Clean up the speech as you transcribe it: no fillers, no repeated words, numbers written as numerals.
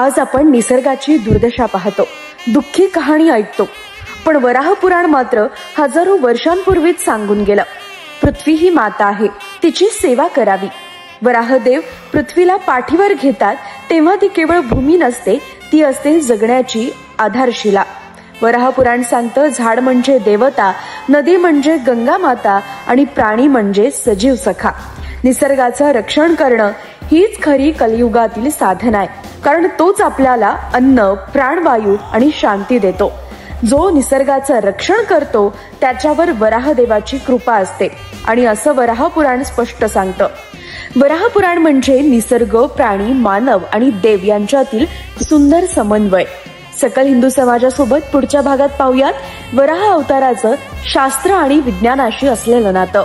आज आपण निसर्गाची दुर्दशा पाहतो, दुःखी कहाणी ऐकतो, पण वराह पुराण मात्र हजारो वर्षांपूर्वीच सांगून गेलं, पृथ्वी ही माता आहे, तिची सेवा करावी. वराहदेव पृथ्वीला पाठीवर घेतात तेव्हा ती केवळ भूमी नसते, ती असते जगण्याची आधारशिला. वराह पुराण सांगतं, झाड म्हणजे देवता, नदी म्हणजे गंगा माता आणि प्राणी म्हणजे सजीव सखा. निसर्गाचं रक्षण करणं हीच खरी कलियुगातील साधना आहे, कारण तोच आपल्याला अन्न, प्राणवायू आणि शांती देतो. जो निसर्गाचं रक्षण करतो त्याच्यावर वराहदेवाची कृपा असते आणि असं वराह पुराण स्पष्ट सांगतं. वराह पुराण म्हणजे निसर्ग, प्राणी, मानव आणि देव यांच्यातील सुंदर समन्वय. सकल हिंदू समाजासोबत पुढच्या भागात पाहूयात वराह अवताराचं शास्त्र आणि विज्ञानाशी असलेलं नातं.